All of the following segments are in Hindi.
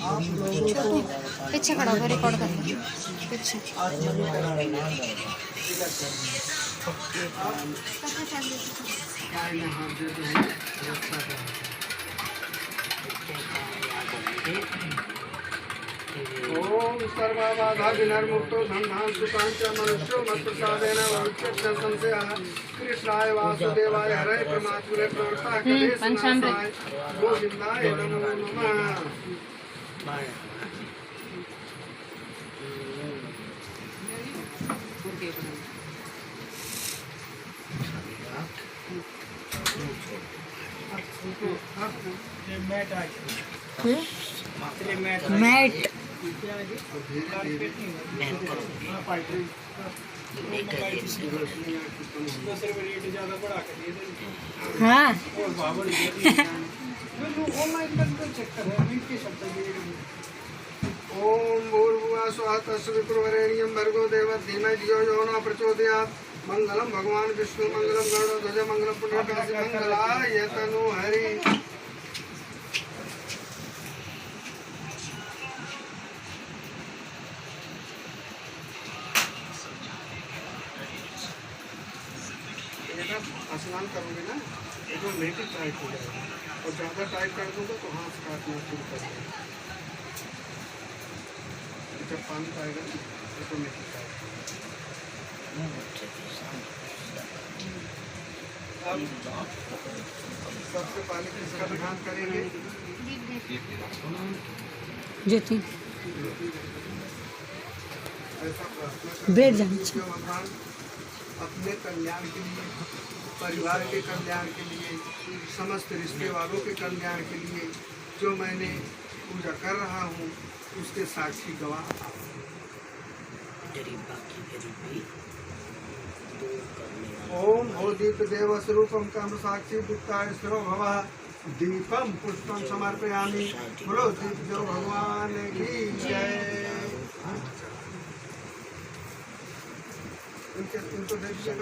आप लोगों को पीछे खड़ा होकर रिकॉर्ड कर ले पीछे। ओम सर्वबाधा विनर्मुक्तो धनधान सुकांच मनुष्यो मत्प्रसादेन वरुच्यस्य संशयः कृष्णाय वासुदेवाय हरे परमात्मने प्रणताय गोविंदाय नमो नमः। मैट हाँ ओम भूर्भुवः स्वः तस्सवितुर्वरेण्यं भर्गो देवस्य धीमहि धियो यो नः प्रचोदयात्। मंगलम भगवान विष्णु मंगलम गरुड़ध्वज मंगलम पुण्यकाशी मंगलाय तनु हरि। स्नान करोगे ना एकदम नेटिव टाइट हो जाएगा और ज़्यादा टाइट कर दूंगा तो हाथ काटना शुरू कर देगा। जब पानी पाएगा ना ऑटोमेटिक टाइट। अब सबसे पहले किसका ध्यान करेंगे? ज्योति ऐसा प्रार्थना बैठ करेंगे जाना जो भगवान अपने कल्याण के लिए, परिवार के कल्याण के लिए, समस्त रिश्ते वालों के कल्याण के लिए जो मैंने पूजा कर रहा हूँ उसके साक्षी गवाह। ओम भोदीप देव स्वरूपम काम साक्षी दुक्ताय स्थिरो भवः दीपम पुष्पम समर्पयामि। बोलो दीप देव भगवान की जय। इनको देखिए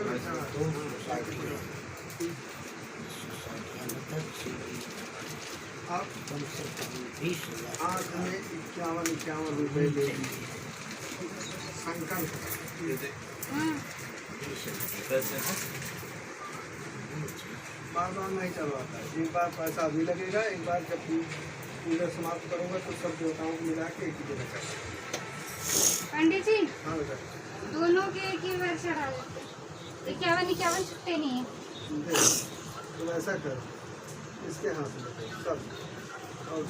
आप आज में 51 रुपए दे दीजिए। संकल्प बार बार नहीं चलवाता है, एक बार पैसा भी लगेगा, एक बार जब पूजा समाप्त करूँगा तो सब देवताओं को मिला के एक ही जगह चढ़ा। पंडित जी हाँ बेटा दोनों के एक ही बार चढ़ा देते। 51 छुट्टे नहीं है। तुम ऐसा करो इसके हाथ में सब और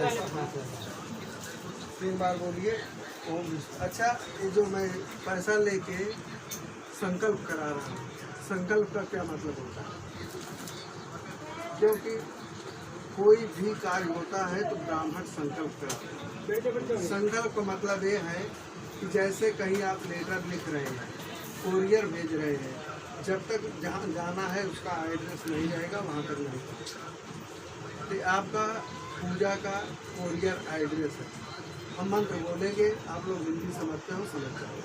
ऐसा हाथ में 3 बार बोलिए ओम। अच्छा ये जो मैं पैसा लेके संकल्प करा रहा हूँ, संकल्प का क्या मतलब होता है? क्योंकि कोई भी कार्य होता है तो ब्राह्मण संकल्प कराते हैं। संकल्प का मतलब ये है कि जैसे कहीं आप लेटर लिख रहे हैं, कोरियर भेज रहे हैं, जब तक जहाँ जाना है उसका एड्रेस नहीं जाएगा वहाँ तक नहीं पहुँचेगा। तो आपका पूजा का कोरियर एड्रेस है। हम मंत्र बोलेंगे, आप लोग हिंदी समझते हो, समझ जाओगे।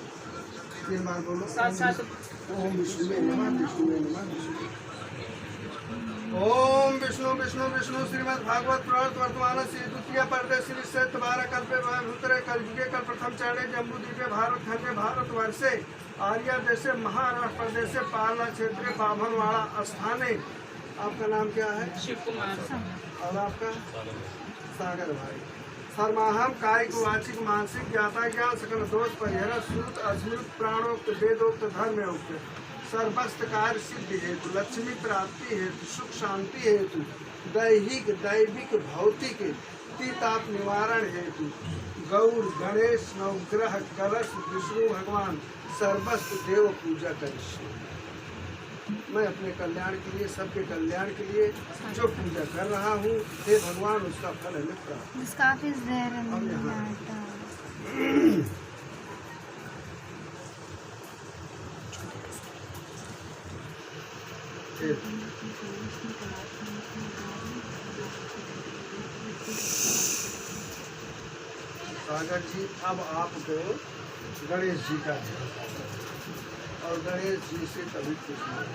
3 बार बोलो ओम विष्णु नमः, विष्णु नमः, विष्णु। ओम विष्णु विष्णु विष्णु श्रीमद् भागवत पुराण वर्तमान से द्वितीय पर्दे श्री से 12 कल्पे भूतरे कलयुगे कल प्रथम चरणे जम्बू द्वीपे भारत खंडे भारत वर्षे आर्य देशे महाराष्ट्र प्रदेशे पालना क्षेत्रे बाभनवाड़ा स्थाने। आपका नाम क्या है? शिव कुमार। और आपका? सागर भाई। सर्वाहम कायिक वाचिक मानसिक ज्ञाता ज्ञान सकल दोष परिहर श्रुत अस्मृत प्राणोक्त वेदोक्त धर्मोक्त सर्वस्त कार्य सिद्धि हेतु लक्ष्मी प्राप्ति हेतु सुख शांति हेतु दैहिक दैविक भौतिक तीताप निवारण हेतु गौर गणेश नवग्रह कलश विष्णु भगवान सर्वस्त देव पूजा करिष्ये। मैं अपने कल्याण के लिए, सबके कल्याण के लिए जो पूजा कर रहा हूँ हे भगवान उसका फल हमें प्राप्त। सागर जी अब आपको गणेश जी का है और गणेश जी से कभी कुछ नहीं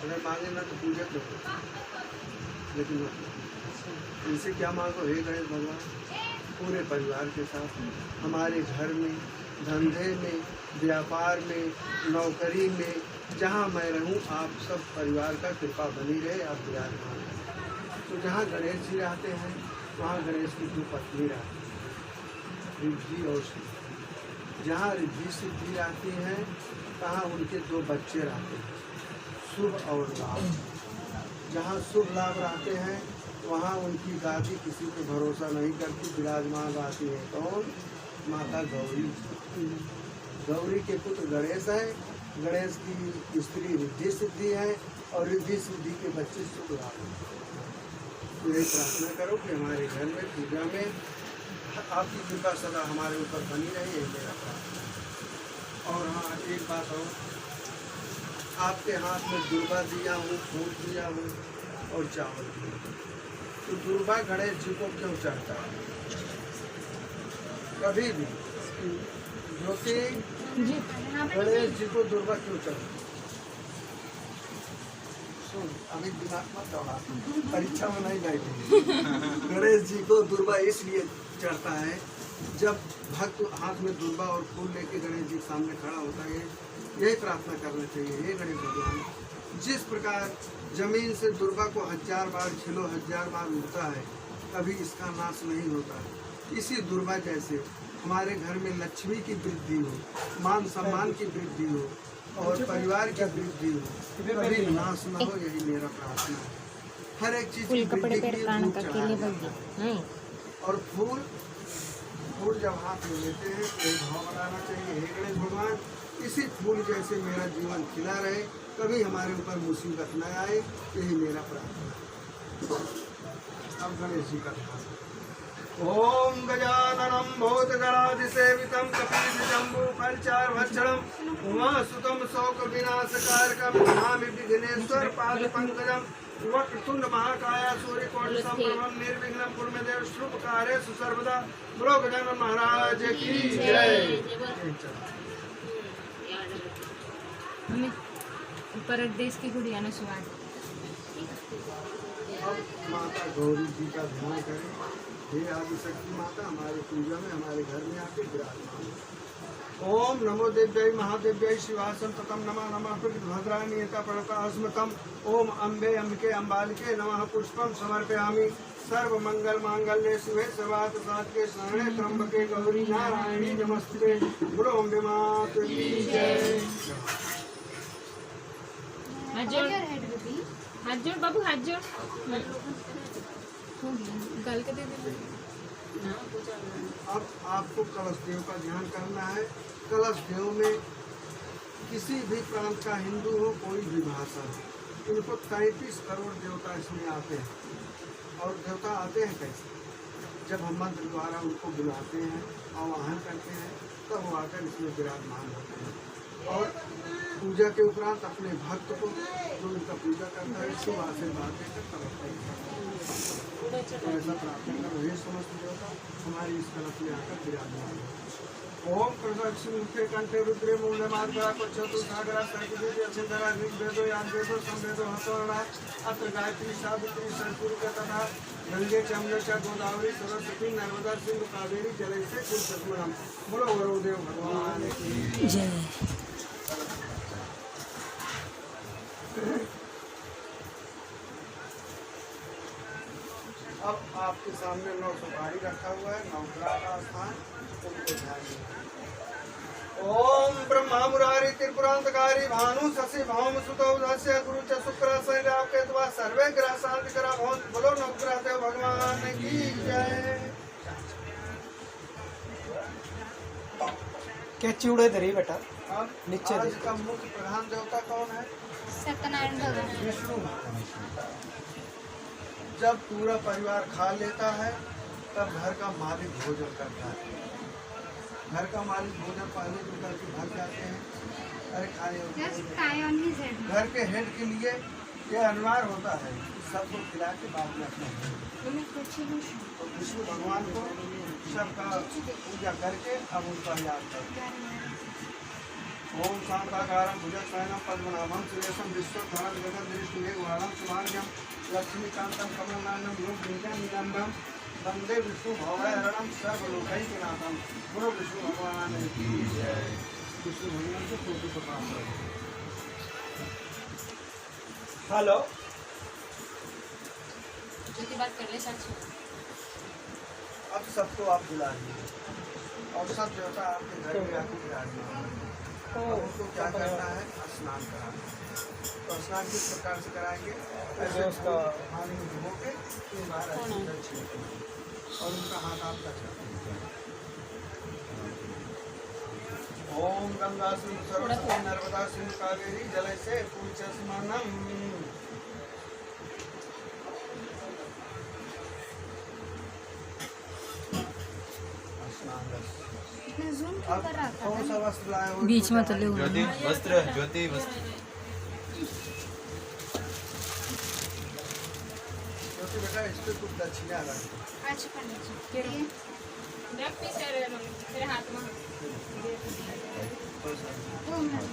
अगर मांगे ना तो पूजा करो। लेकिन इनसे क्या मांगो, हे गणेश भगवान पूरे परिवार के साथ हमारे घर में, धंधे में, व्यापार में, नौकरी में, जहाँ मैं रहूँ आप सब परिवार का कृपा बनी रहे, आप विराजमान रहे। तो जहाँ गणेश जी रहते हैं वहाँ गणेश की 2 पत्नी रहती है, रिद्धि और सिद्धि। जहाँ रिद्धि सिद्धि रहती हैं तहाँ उनके 2 बच्चे रहते हैं, शुभ और लाभ। जहाँ शुभ लाभ रहते हैं वहाँ उनकी दादी किसी पे भरोसा नहीं करती, विराजमान रहती है। कौन? माता गौरी। गौरी के पुत्र गणेश है, गणेश की स्त्री रिद्धि सिद्धि है और रिद्धि सिद्धि के बच्चे शुभ लाभ हैं। तो यही प्रार्थना करो कि हमारे घर में पूजा में आपकी कृपा सदा हमारे ऊपर बनी रहे, यही मेरा प्रार्थना। और हाँ, एक बात और, आपके हाथ में दुर्वा दिया हूँ, फूल दिया हूँ और चावल दिया हूँ। तो दुर्वा गणेश जी को क्यों चढ़ता है? कभी भी ज्योति गणेश जी को दुर्वा क्यों चढ़ता? सुन, अभी दिमाग मत दौड़ा, परीक्षा में नहीं बैठे। गणेश जी को दुर्वा इसलिए चढ़ता है, जब भक्त हाथ में दुर्वा और फूल लेके गणेश जी के सामने खड़ा होता है, यही प्रार्थना करना चाहिए, हे गणेश भगवान जिस प्रकार जमीन से दुर्वा को 1000 बार खिलो 1000 बार उगता है, कभी इसका नाश नहीं होता है। इसी दुर्वा जैसे हमारे घर में लक्ष्मी की वृद्धि हो, मान सम्मान की वृद्धि हो और परिवार की वृद्धि हो, कभी नाश न हो, यही मेरा प्रार्थना है। हर एक चीज की वृद्धि के लिए फूल चढ़ाना है। और फूल जब हाथ में लेते हैं तो भाव बनाना चाहिए, हे गणेश भगवान इसी फूल जैसे मेरा जीवन खिला रहे, कभी हमारे ऊपर मुसीबत न आए, यही मेरा प्रार्थना। अब गणेश जी का ध्यान। ओम गजाननम भूतगणाधिसेवितं कपिलजम्बूफलचार्भक्षणं उमासुतं शोकविनाशकारकं नमामि विघ्नेश्वर पादपङ्कजं वक्रतुण्ड महाकाय सूर्यकोटि समप्रभं निर्विघ्नं कुरु मे देव शुभकार्येषु सर्वदा। बोलो गजानन महाराज की जय। परत देश की गुड़िया ने सुना। अब माता गौरी जी का ध्यान करें, हे आदिशक्ति माता हमारे पूजा में हमारे घर में आके विराजमान। ओम नमो देव्यै महादेव्यै शिवासं ततं नमः नमः भद्राणीयता प्रणतास्मकम्। ओम अम्बे अम्बिके अम्बालिके नमः पुष्पं समर्पयामि। सर्वमंगल मांगल्ये शिवे सर्वार्थ साधके शरणे त्र्यंबके गौरी नारायणी नमस्ते। बोलो अम्बे माता की जय। हाथ जोड़ बाबू, हाथ जोड़। गल के दे दे। अब आपको कलश देव का ध्यान करना है। कलश देव में किसी भी प्रांत का हिंदू हो, कोई भी भाषा हो, इनको 33 करोड़ देवता इसमें आते हैं। और देवता आते हैं कैसे? जब हम मंत्र द्वारा उनको बुलाते हैं, आवाहन करते हैं, तब वो आकर इसमें विराजमान होते हैं। और पूजा के उपरांत अपने भक्त को जो उनका पूजा करता है शुभ आशीर्वाद देकर तो ऐसा प्रार्थना करो, हे समस्त देवता हमारी इस कलश में आकर विराजमान हो। ओम प्रदक्षिणे कंठे रुद्रे मूले मार्गरा पक्षतु सागरा सर्वदेवी अक्षंधरा ऋग्वेदो याज्ञवेदो संवेदो हतोरणा अत्र गायत्री सावित्री सरस्वती तथा गंगे चमने च गोदावरी सरस्वती नर्मदा सिंधु कावेरी जल से कुल। बोलो वरुदेव भगवान की जय। अब आपके सामने 9 सुपारी रखा हुआ है, 9 ग्रह का स्थान, उनको ध्यान दें। ओम ब्रह्मा मुरारी त्रिपुरांतकारी भानु शशि भौम सुतो दस्य गुरु च शुक्र शनि केतु सर्वे ग्रह शांति करा भवन। बोलो नवग्रह देव भगवान की जय। क्या चूड़े धरी बेटा? अब नीचे आज का मुख्य प्रधान देवता कौन है? सत्यनारायण भगवान। विष्णु। जब पूरा परिवार खा लेता है तब घर का मालिक भोजन करता है। घर का मालिक भोजन पाने को करके भाग जाते हैं, अरे खाए। घर के हेड के लिए ये अनिवार्य होता है सबको खिला के बाद में अपना तो विष्णु भगवान को सबका पूजा करके अब उनका याद करते। ओम शांताकारं भुजगशयनं पद्मनाभं सुरेशं विश्वधरं गगनदृष्टिमेघवर्णं शुभांगं लक्ष्मीकान्तं कमलनयनं योगनिलम्बं वन्दे विष्णु भवहरणं सर्वलोकैकनाथं। बोलो विष्णु भगवान की जय। विष्णु भगवान को फोटो को प्रणाम करो। हेलो जो बात कर ले सच अब सबको आप बुला लीजिए और सब देवता आपके घर में आके विराजमान है। तो उनको क्या करना है, स्नान कराना है। तो स्नान किस प्रकार से कराएंगे, ऐसे उसका पानी में डुबो के 3 बार ऐसे जल छिड़केंगे और उनका हाथ आप टच करेंगे। ओम गंगा सिंधु सरस्वती नर्मदा सिंधु कावेरी जलैसे पूज्य स्मरणम। अब कौन सा वस्त्र लाए हो? बीच में तले हुए ज्योति वस्त्र, ज्योति वस्त्र। क्योंकि बेटा इस पे कुछ दक्षिणा लगा। अच्छा पंडित जी ये बैक पे से तेरे हाथ में ओम नमः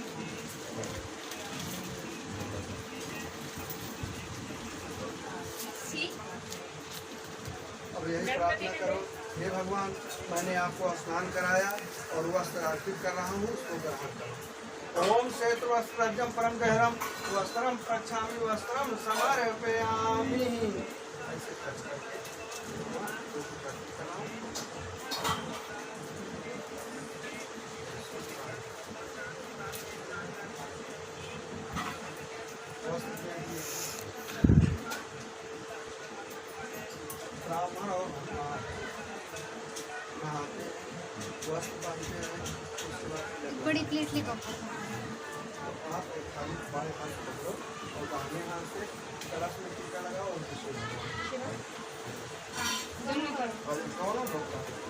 सी अब यही प्रार्थना करो, हे भगवान मैंने आपको स्नान कराया और वस्त्र अर्पित कर रहा हूँ, उसको ग्रहण करो। ओम श्वेत वस्त्रजम परम गहरम वस्त्रम प्रक्षामि वस्त्रम समर्पयामि। ऐसे टच करके ब्राह्मण और भगवान नहाते वस्त्र बांधते हैं, उसके बाद बड़ी प्लेट लेकर आप एक थाली बाएं हाथ से पकड़ो और दाहिने हाथ से कलश में टीका लगाओ और विष्णु दोनों करो और दोनों लोग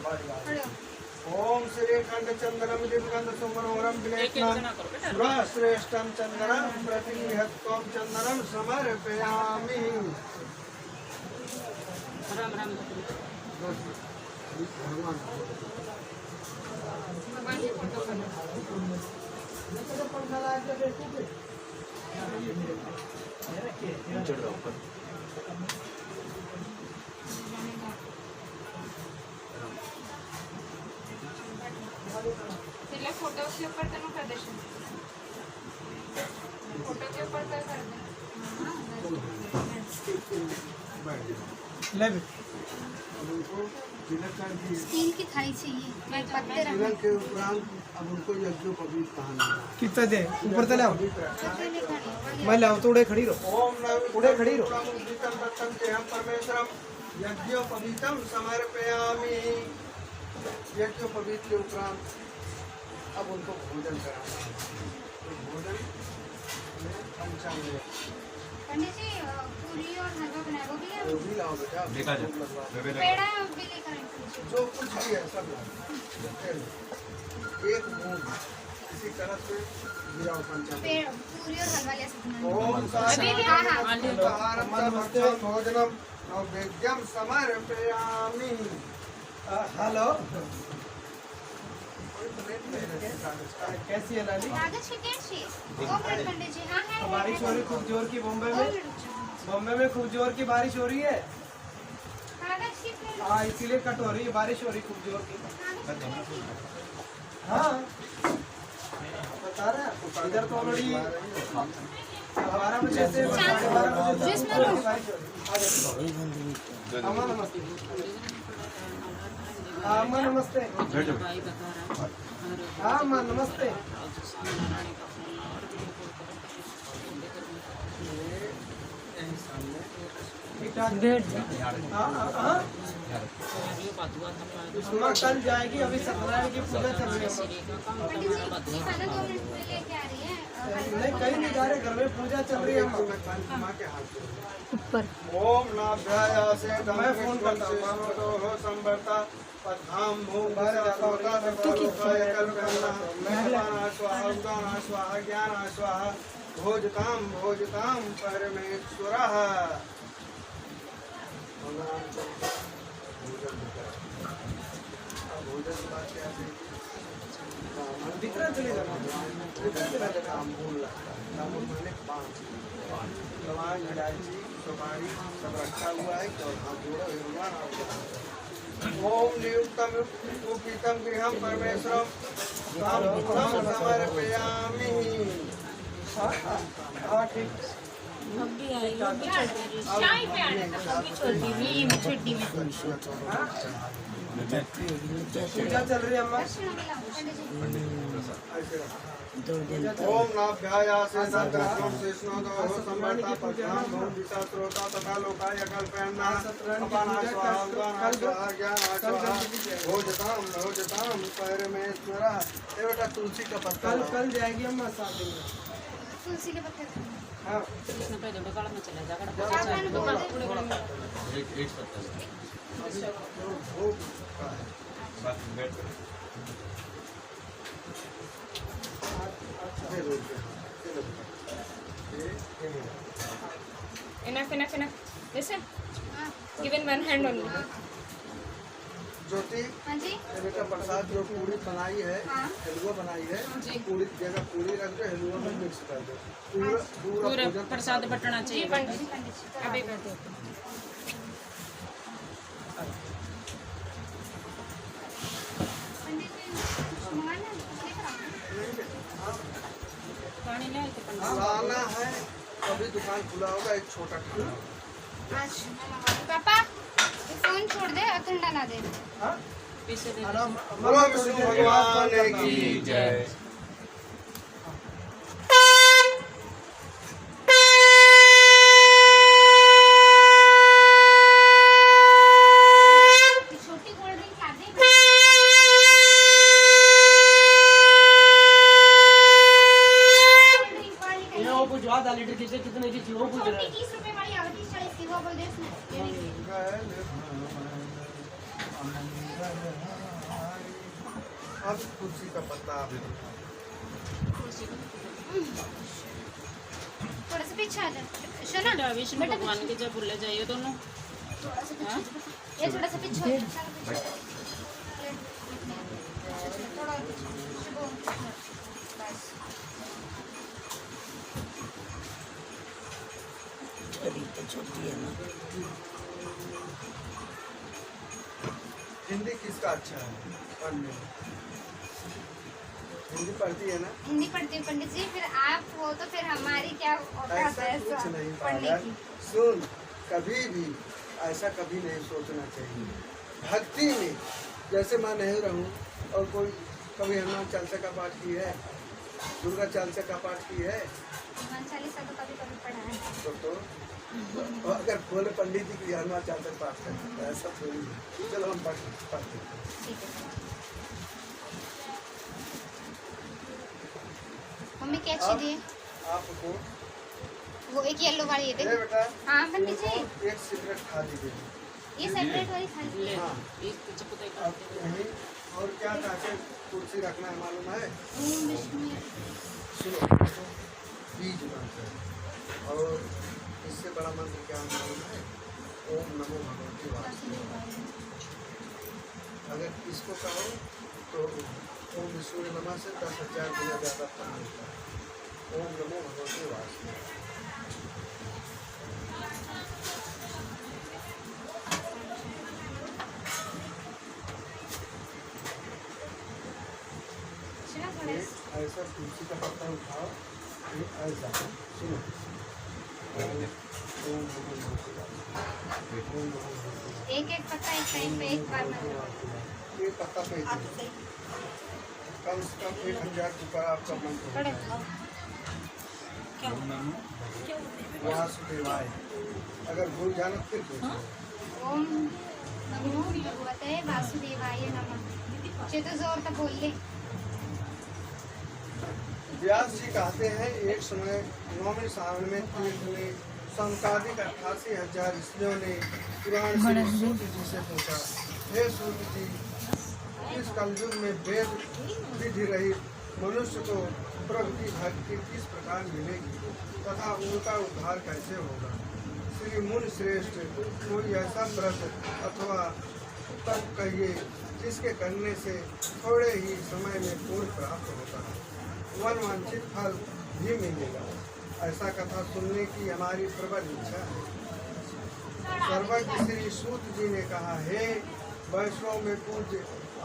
बारी बारी। खड़े हो ओम श्री खंड चंद्रम दिवगंध सुमनोरम विलेखनम सुरश्रेष्ठम चंद्रम प्रतिहत्वम चंद्रम समर्पयामि। राम राम भगवान भगवान की फोटो करो चढ़ रहा ऊपर। तिला फोटो के ऊपर तेनों प्रदर्शन फोटो के ऊपर कर दे ले अब उनको तिलक कर दिए। स्टील की थाली चाहिए मैं पत्ते रख तिलक के उपरांत अब उनको यज्ञोपवीत कहानी है। कितना दे ऊपर तले आओ पत्ते नहीं खानी मैं लाओ तो उड़े खड़ी रहो ओम उड़े खड़ी रहो। हम परमेश्वरम यज्ञोपवीतम समर्पयामि। यज्ञोपवीत के उपरांत अब उनको भोजन कराना है। तो भोजन में पंचांग पंडित जी पूरी और हलवा बनाया वो भी है वो भी लाओ बेटा, देखा जा। भोग लगवा दो। पेड़ा भी लेकर आए जो कुछ भी है सब लाओ। एक मूंग किसी कलश पे गिराओ पंचांग। पेड़ पूरी और हलवा ले सकते हैं ओम अभी भी हाँ हाँ भोजनम नैवेद्यम समर्पयामि। हेलो कैसी है लाली? कागज की कैसी वो मिनट पंडित जी हाँ है बारिश हो रही खूब जोर की बॉम्बे दो में। मिनट बॉम्बे में खूब जोर की बारिश हो रही है। कागज की प्लेट हाँ इसीलिए कट हो रही है, बारिश हो रही खूब जोर की। हाँ बता रहे हैं आपको, इधर तो ऑलरेडी 12 बजे से 12:30 बजे जिसमें तक लो। बारिश हो रही है। अम्मा नमस्ते। हाँ अम्मा नमस्ते। हाँ अम्मा नमस्ते। बैठ हाँ हाँ हाँ अम्मा कल जाएगी, अभी सत्यनारायण की पूजा चल रही है अम्मा। पंडित जी खाना 2 मिनट में लेके आ रही है नहीं कहीं नहीं जा रहे, घर में पूजा चल रही है अम्मा। ऊपर ओम नाभ्यासे मैं फोन करता हूँ। हो संवर्ता पद्धाम भूम भरता कल्पना मेहलाना स्वाहा उदाना स्वाहा ज्ञाना स्वाहा भोजताम भोजताम परमेश्वरः। भोजन की बात क्या है? दिख रहा चले जाना। तांबूल लगता है। तांबूल मैंने 5 लवंग इलायची सुपारी सब रखा हुआ है और हाथ जोड़ो हे भगवान आप ओम नियुक्तम उपीतम गृहम परमेश्वरम समर्पयामि। हाँ ठीक अभी आई अभी चाय पे आने तक अभी छोटी में छुट्टी में पूजा चल रही है अम्मा। ओम नाभ्यायासे दंतरत्नम शेषनादो संवर्ता पद्मां भूम दिशा स्रोता तथा लोकाय कल्पयन्ना अपाना स्वाहा उदाना स्वाहा ज्ञाना स्वाहा भोजताम परमेश्वरा। ये बेटा तुलसी का पत्ता कल जाएगी अम्मा 7 दिन में। तुलसी के पत्ते हाँ इसने पहले दुकान में चला जाकर एक पत्ता बाकी बैठ Enough. Listen. Given one hand only. ज्योति हाँ जी ये बेटा प्रसाद जो पूरी बनाई है हाँ। हलवा बनाई है जी। पूरी जगह पूरी रख दो हलवा में मिक्स कर दो पूरा पूरा भोजन प्रसाद बटना जी चाहिए पंडित जी। पंडित जी अभी कर दो। पंडित जी मंगाना है पानी ले आए थे पंडित लाना है अभी दुकान खुला होगा एक छोटा खाना पापा ये फोन छोड़ दे और ठंडा ना दे पीछे दे बोलो विष्णु भगवान की जय। छोटी कोल्ड ड्रिंक ला दे ये वो पूछवा था लीटर किसे कितने की थी वो पूछ रहा है। 30 रुपए वाली आवती 40 की वो बोल दे उसने अब तुलसी का पत्ता आप थोड़ा सा पीछे आ जा सुना बेटा विष्णु भगवान के जब भूले जाइए दोनों थोड़ा सा पीछे ये थोड़ा सा पीछे हो जा, थोड़ा पीछे शुभ बस हिंदी किसका अच्छा है पढ़ने में? हिंदी पढ़ती है ना हिंदी पढ़ती हूँ पंडित जी फिर आप हो तो फिर हमारी क्या औकात ऐसा है कुछ नहीं पढ़ने पागल की सुन कभी भी ऐसा कभी नहीं सोचना चाहिए भक्ति में जैसे मैं नहीं रहूं और कोई कभी हनुमान चालीसा का पाठ की है दुर्गा चालीसा का पाठ की है हनुमान चालीसा तो कभी कभी पढ़ा है तो अगर बोले पंडित जी की हनुमान चालीसा का पाठ करते तो ऐसा थोड़ी है। चलो हम पढ़ते हैं। ठीक है मम्मी क्या अच्छी दी है आपको वो एक येलो वाली है ये देख बेटा हाँ पंडित जी इनको एक सिगरेट खा लीजिए ये सेपरेट वाली खाली ले हाँ। इस पीछे कुत्ते अब यहीं और क्या ताकि कुर्सी रखना है मालूम है ओम विष्णु सुनो बीज मंत्र और इससे बड़ा मंत्र क्या मालूम है ओम नमो भगवते वासुदेवाय। अगर इसको कहो तो ओम विष्णु नमः से 10,000 गुना ज़्यादा फल मिलता है। ओम नमो भगवते वासुदेवाय। सुना थोड़ा ऐसा तुलसी का पत्ता उठाओ ये ऐसा सुनो ओम नमो भगवते वासुदेवाय। ओम नमो भगवते वासुदेवाय। एक पत्ता एक टाइम पे एक बार में ये पत्ता पे आप सही कम से कम 1,000 रुपया आपका मंत्र हो पढ़े जाएगा। वासुदेवाय अगर भूल जाना फिर पूछो ओम नमो भगवते वासुदेवाय नमः चेतो जोर तक बोल ले व्यास जी कहते हैं एक समय 9वें सावन में तीर्थ में संकादिक 88,000 स्त्रियों ने पुराण से सूर्य जी से पूछा हे सूर्य जी इस कलयुग में वेद विधि रहित मनुष्य को प्रभु की भक्ति किस प्रकार मिलेगी तथा उनका उद्धार कैसे होगा। श्री मुनि श्रेष्ठ कोई ऐसा व्रत अथवा तप कहिए जिसके करने से थोड़े ही समय में पूर्ण प्राप्त होता है वन वांछित फल भी मिलेगा। ऐसा कथा सुनने की हमारी प्रबल इच्छा है। सर्वज्ञ श्री सूत जी ने कहा, हे वैष्णव में पूज्य,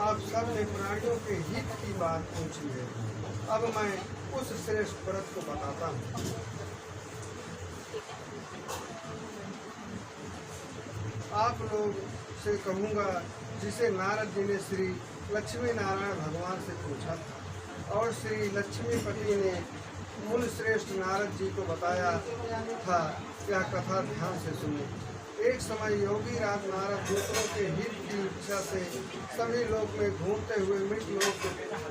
आप सब ने प्राणियों के हित की बात पूछी है। अब मैं उस श्रेष्ठ व्रत को बताता हूँ। आप लोग से कहूँगा जिसे नारद जी ने श्री लक्ष्मी नारायण भगवान से पूछा था और श्री लक्ष्मीपति ने मुनि श्रेष्ठ नारद जी को बताया था। यह कथा ध्यान से सुनिए। एक समय योगी राज नारद दूसरों के हित की इच्छा से सभी लोक में घूमते हुए मृतलोक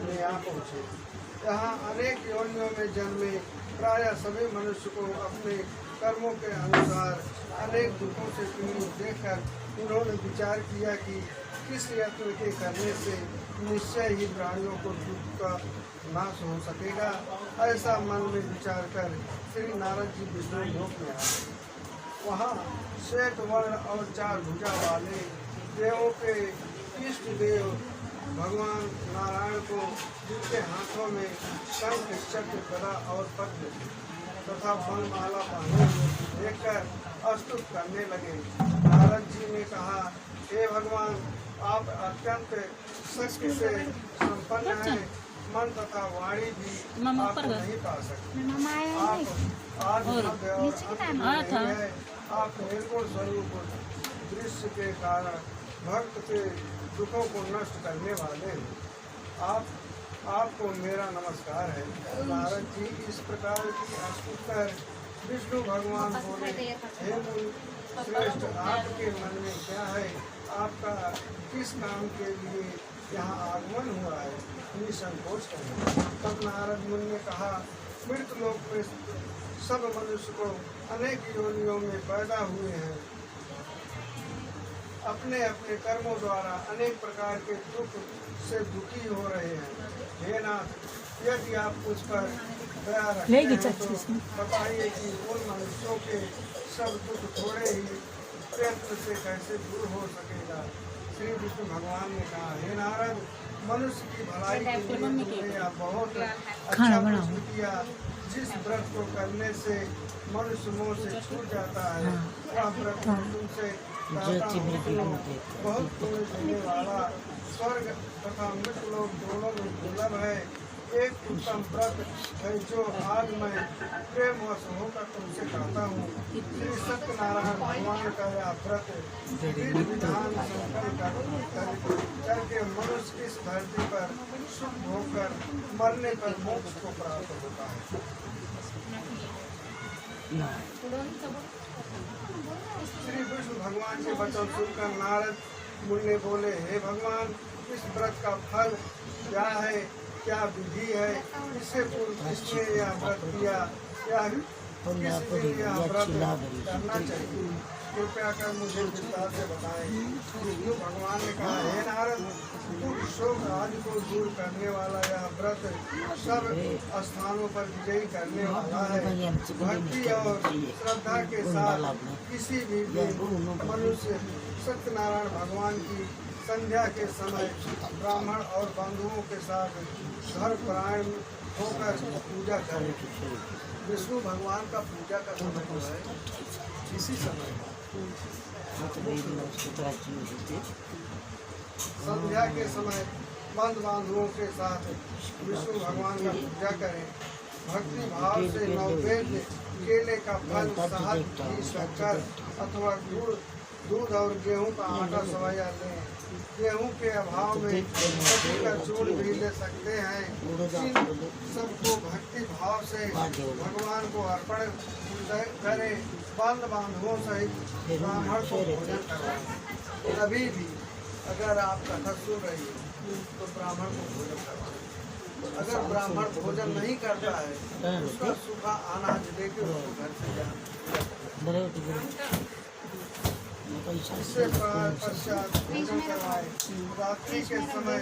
में आ पहुँचे। यहाँ अनेक योनियों में जन्मे प्रायः सभी मनुष्य को अपने कर्मों के अनुसार अनेक दुखों से पीड़ित देखकर उन्होंने विचार किया कि किस यत्न के करने से निश्चय ही प्राणियों को दुख का नाश हो सकेगा। ऐसा मन में विचार कर श्री नारद जी विष्णु लोक में आए। वहाँ श्वेत वर्ण और 4 भुजा वाले देवों के इष्ट देव भगवान नारायण को, जिनके हाथों में शंख चक्र गदा और पद्म तथा वनमाला पहने हुए देखकर स्तुति करने लगे। नारद जी ने कहा, हे भगवान, आप अत्यंत शक्ति से संपन्न हैं। मन तथा वाणी भी आपको नहीं पा सकते। आप आत्मभव्य और अंत नहीं है। आप निर्गुण स्वरूप दृश्य के कारण भक्त के दुखों को नष्ट करने वाले हैं। आपको मेरा नमस्कार है। नारद जी इस प्रकार की स्तुति कर विष्णु भगवान बोले, हे मुनि श्रेष्ठ, आपके मन में क्या है? आपका किस काम के लिए यहाँ आगमन हुआ है? निसंकोच करें। तब नारद मुनि ने कहा, मृत लोक में सब मनुष्य को अनेक योनियों में पैदा हुए हैं। अपने अपने कर्मों द्वारा अनेक प्रकार के दुख से दुखी हो रहे हैं। हे नाथ, यदि आप मुझ पर दया रखते हैं तो बताइए कि उन मनुष्यों के सब दुख थोड़े ही प्रयत्न से कैसे दूर हो सकेगा। श्री विष्णु भगवान ने कहा, हे नारद, मनुष्य की भलाई के लिए तुमने यह बहुत अच्छा प्रश्न किया। जिस व्रत को करने से मनुष्य मोह से छूट जाता है, वह व्रत तुमसे बहुत पुण्य देने वाला, स्वर्ग तथा मृतलोक दोनों में दुर्लभ है। एक उत्तम व्रत है जो आज मैं प्रेमवश होकर तुमसे कहता हूँ। श्री सत्यनारायण भगवान का यह व्रत विधि विधान करके मनुष्य इस धरती पर सुख होकर मरने पर मोक्ष को प्राप्त होता है। श्री विष्णु भगवान के वचन सुनकर नारद मुनि ने बोले, हे भगवान, इस व्रत का फल क्या है? क्या विधि है? इससे पूर्व किसने यह व्रत किया? या किस दिन यह व्रत करना चाहिए? कृपया कर मुझे विस्तार से बताएं। विष्णु भगवान ने कहा, हे नारद, दुख शोक आदि को दूर करने वाला यह व्रत सब स्थानों पर विजयी करने वाला है। भक्ति और श्रद्धा के साथ किसी भी मनुष्य सत्यनारायण भगवान की संध्या के समय ब्राह्मण और बंधुओं के साथ धर्मपरायण होकर पूजा करें। विष्णु भगवान का पूजा का समय जो है इसी समय संध्या के समय बंधु बांधुओं के साथ विष्णु भगवान का पूजा करें। भक्ति भाव से नैवेद्य केले का फल, शहद, घी, शक्कर अथवा गुड़, दूध और गेहूं का आटा सवाया लें। गेहूं के अभाव में कटी का चूर्ण भी ले सकते हैं। इन सबको भक्ति भाव से भगवान को अर्पण करें। बंद बांधवों सहित ब्राह्मण को भोजन करवाएं। कभी भी अगर आप कथा सुन रही है तो ब्राह्मण को भोजन करवाएं। अगर ब्राह्मण भोजन नहीं करता है, उसका सूखा अनाज लेके उसको घर से जाना। इससे पश्चात भोजन करवाए। रात्रि के समय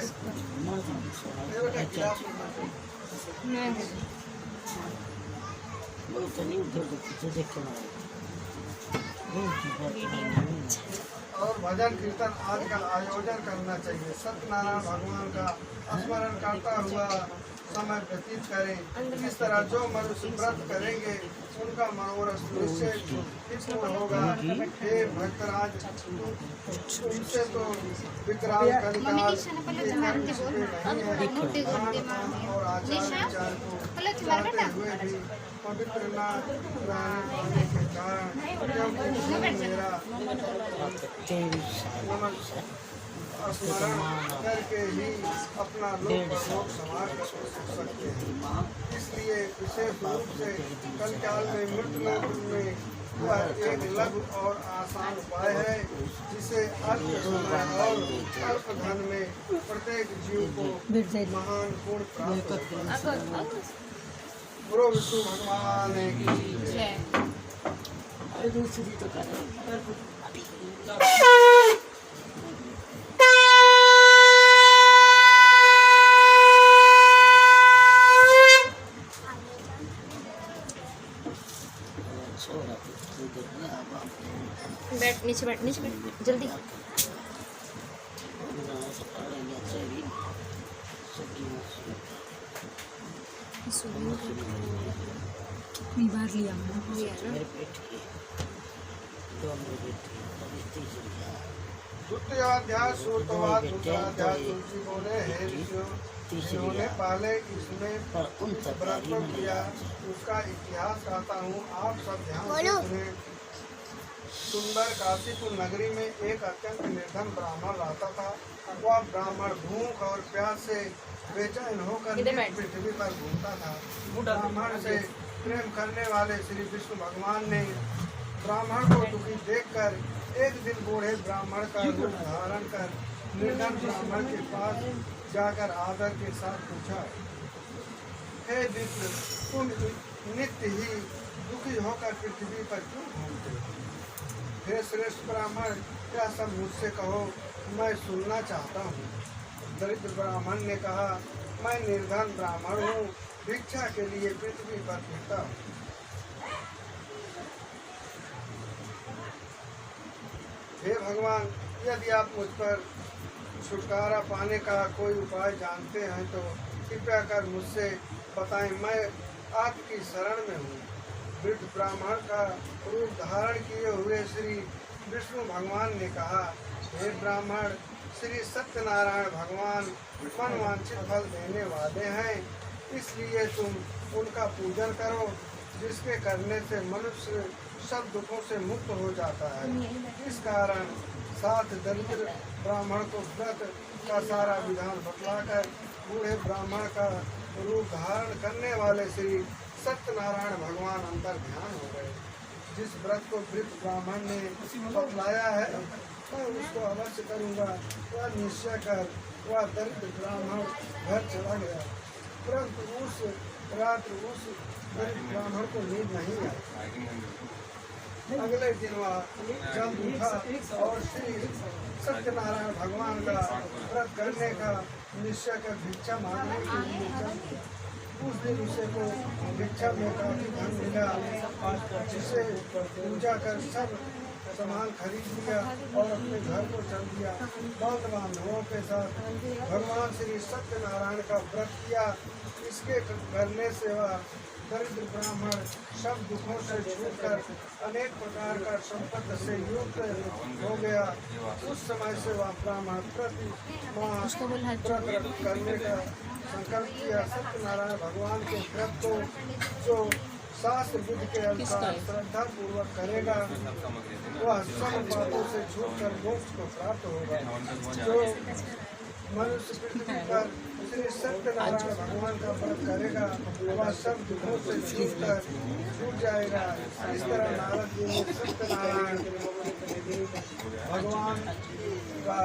और भजन कीर्तन आदि का आयोजन करना चाहिए। सत्यनारायण भगवान का स्मरण करता हुआ समय व्यतीत करें। इस तरह जो मनुष्य व्रत करेंगे उनका मनोरथ निश्चय ही पूर्ण होगा। हे भक्तराज, तुमसे तो विकराल कलिकाल और आचार विचार को चाहते हुए भी पवित्र न रहने के कारण मेरा स्मरण करके ही अपना लोक संवार कर सकते हैं। इसलिए विशेष रूप से कलिकाल में मृत्यु में यह एक लघु और आसान उपाय है जिसे अल्प समय और अल्प धन में प्रत्येक जीव को महान गुण प्राप्त होता है। गुरु विष्णु भगवान की जय। बैठ नीचे बैठ जल्दी। कितनी बार लिया द्वितीयाध्याय सूत्रवाद उत्तराध्याय तुलसी बोले, हे ऋषियों, जिन्होंने पहले इसमें व्रत किया उसका इतिहास कहता हूँ, आप सब ध्यान से सुनें। सुंदर काशीपुर नगरी में एक अत्यंत निर्धन ब्राह्मण रहता था। वह ब्राह्मण भूख और प्यास से बेचैन होकर पृथ्वी पर घूमता था। ब्राह्मण से प्रेम करने वाले श्री विष्णु भगवान ने ब्राह्मण को दुखी देखकर एक दिन बूढ़े ब्राह्मण का रूप धारण कर निर्धन ब्राह्मण के पास जाकर आदर के साथ पूछा, हे विष्णु, तुम नित्य ही दुखी होकर पृथ्वी पर क्यों घूमते हो? हे श्रेष्ठ ब्राह्मण, क्या सब मुझसे कहो, मैं सुनना चाहता हूँ। दरिद्र ब्राह्मण ने कहा, मैं निर्धन ब्राह्मण हूँ, भिक्षा के लिए पृथ्वी पर फिरता हूँ। हे भगवान, यदि आप मुझ पर छुटकारा पाने का कोई उपाय जानते हैं तो कृपया कर मुझसे बताएं, मैं आपकी शरण में हूँ। वृद्ध ब्राह्मण का रूप धारण किए हुए श्री विष्णु भगवान ने कहा, हे ब्राह्मण, श्री सत्यनारायण भगवान मनवांछित फल देने वाले हैं, इसलिए तुम उनका पूजन करो, जिसके करने से मनुष्य सब दुखों से मुक्त हो जाता है। इस कारण साथ दरिद्र ब्राह्मण को व्रत का सारा विधान बतलाकर बूढ़े ब्राह्मण का रूप धारण करने वाले श्री सत्यनारायण भगवान अंतर ध्यान हो गए। जिस व्रत को वृद्ध ब्राह्मण ने बतलाया है मैं उसको अवश्य करूँगा, वह निश्चय कर वह दरिद्र ब्राह्मण घर चला गया। परंतु उस रात्र उस दरिद्र ब्राह्मण को नींद नहीं आई। अगले दिन वह जब उठा और श्री सत्यनारायण भगवान का व्रत करने का निश्चय कर भिक्षा मांगने के लिए चल दिया। उस दिन उसे को भिक्षा में काफी धन मिला, जिसे पूजा कर सब सामान खरीद लिया और अपने घर को चल दिया। बौद्ध बांधवों के साथ भगवान श्री सत्यनारायण का व्रत किया। इसके करने से वह दरिद्र ब्राह्मण सब दुखों से छूटकर अनेक प्रकार का संपत्ति से युक्त हो गया। उस समय से वह ब्राह्मण प्रति व्रत करने का संकल्प किया। सत्यनारायण भगवान के व्रत को जो शास्त्र विधि के अनुसार श्रद्धा पूर्वक करेगा वह सब पापों से छूटकर मोक्ष को प्राप्त होगा। जो मनुष्य पृथ्वी पर श्री सत्यनारायण भगवान का व्रत करेगा वह सब दुखों से छूट जाएगा। इस तरह नारद जी ने सत्यनारायण भगवान का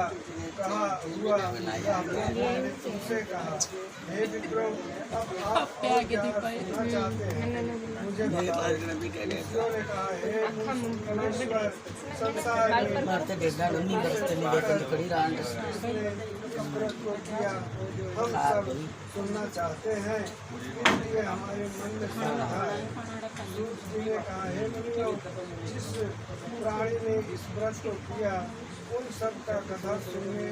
कहा हुआ ने तुमसे कहा, हे विक्रम, अब आप सुनना चाहते हैं मुझे बताओ। ने कहा, हे मुनीश्वर, संसार को किया हम सब सुनना चाहते हैं, इसलिए हमारे मन में श्रद्धा है। सूत जी ने कहा, हे मुनियों, जिस प्राणी ने इस व्रत को किया उन सब का कथा सुनने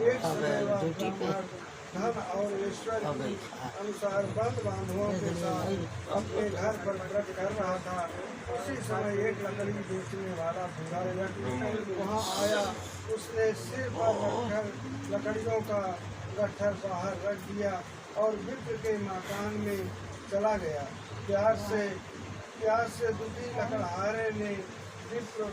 एक समय धन और ऐश्वर्य के अनुसार बंद बांधुओं के साथ अपने घर पर व्रत कर रहा था। उसी समय एक लकड़ी बेचने वाला भिखारी वहाँ आया। उसने सिर पर रखकर लकड़ियों का गट्ठर बाहर रख दिया और मित्र के मकान में चला गया। प्यास से दुखी लकड़हारे ने विप्र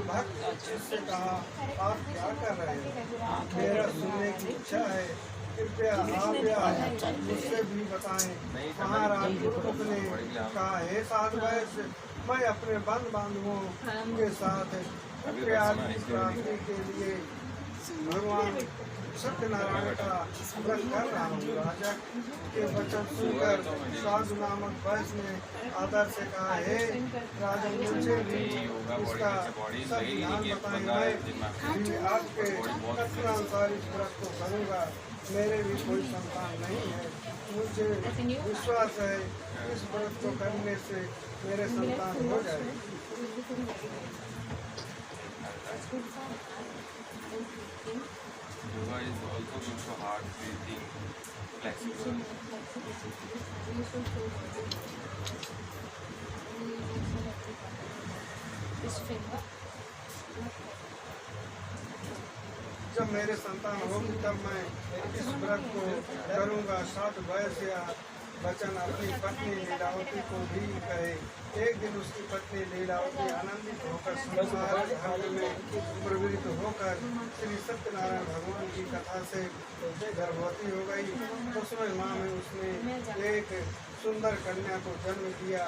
भक्त से कहा, आप क्या कर रहे हैं? मेरा सुनने की इच्छा है, कृपया आप या मुझसे भी बताएं। महाराज बुद्ध ने कहा, हे साधु वैश्य, मैं अपने बंद बांधुओं के साथ प्राप्ति के लिए भगवान सत्यनारायण का व्रत कर रहा हूँ। राजा के वचन सुनकर साधु नामक वैश्य ने आदर से कहा, हे राजन, मुझे भी इसका सब ध्यान बताएं। मैं भी आपके कथनानुसार इस व्रत को करूँगा। मेरे भी कोई संतान नहीं है। मुझे विश्वास है इस व्रत को करने से मेरे संतान हो जाए। Yoga is also good for heart, breathing, flexible. जब मेरे संतान होगी तब मैं इस व्रत को करूँगा। साधु वैश्य या वचन अपनी पत्नी लीलावती को भी कहे। एक दिन उसकी पत्नी लीलावती आनंदित होकर संसार धर्म में प्रवृत्त होकर श्री सत्यनारायण भगवान की कथा से गर्भवती हो गई। उसमें माँ में उसने एक सुंदर कन्या को जन्म दिया।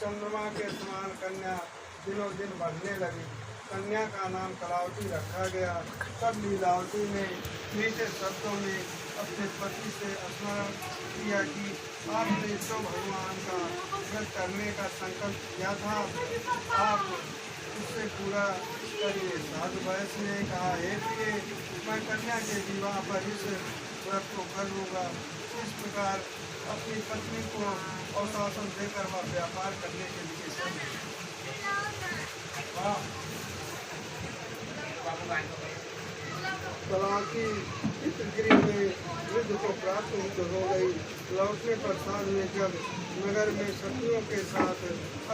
चंद्रमा के समान कन्या दिनों दिन बढ़ने लगी। कन्या का नाम कलावती रखा गया। तब लीलावती ने मीठे शब्दों में अपने पति से स्मरण किया कि आपने तो भगवान का व्रत करने का संकल्प किया था, आप उससे पूरा करिए। साधु वैश्य ने कहा, हे प्रिय, मैं कन्या के विवाह पर इस व्रत को कर लूँगा। इस प्रकार अपनी पत्नी को अवशासन देकर वह व्यापार करने के लिए चली। तलाकी गृह में वृद्ध को प्राप्त हो गई। लौटने पर साधु ने जब नगर में शत्रुओं के साथ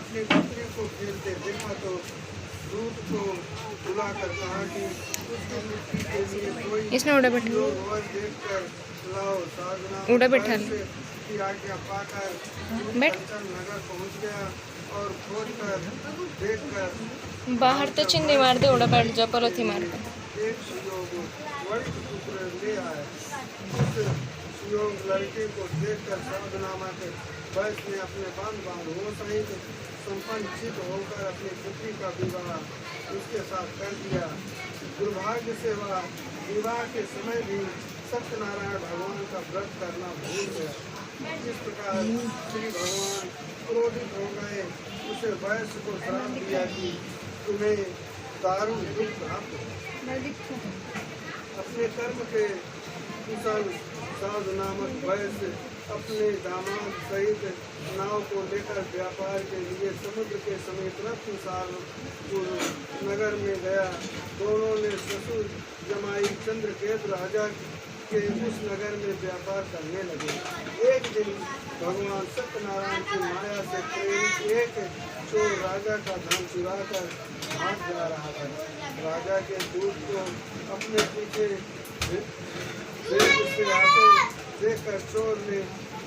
अपनी पत्नी को खेलते देखा तो दूत को बुलाकर कहा कि उसकी मृत्यु के लिए कोई वर देखकर लाओ। साधना की आज्ञा पाकर नगर पहुंच गया और खोज कर देख कर बाहर तो चिंदी मार दे, उड़ा बैठ जा, पलथी मार दे। एक सुयोग वरिष्ठ पुत्र ले आए। उस सुयोग लड़के को देखकर साधु नामक वैश्य ने अपने बांधुओं सहित संपन्न चित्त होकर अपनी पुत्री का विवाह उसके साथ कर दिया। दुर्भाग्य से वह विवाह के समय भी सत्यनारायण भगवान का व्रत करना भूल गया। जिस प्रकार श्री भगवान क्रोधित हो गए, उसे वैश्य को श्राप दिया कि तुम्हें दारुण दुख प्राप्त। अपने कर्म के कुशल साधु नामक वैश्य अपने दामाद सहित नाव को लेकर व्यापार के लिए समुद्र के समीप रत्नसारपुर नगर में गया। दोनों ने ससुर जमाई चंद्रकेत राजा के उस नगर में व्यापार करने लगे। एक दिन भगवान सत्यनारायण की माया से प्रेरित एक चोर राजा का धन चुरा कर भाग जा रहा था। राजा के दूत को अपने पीछे से आते देखकर चोर ने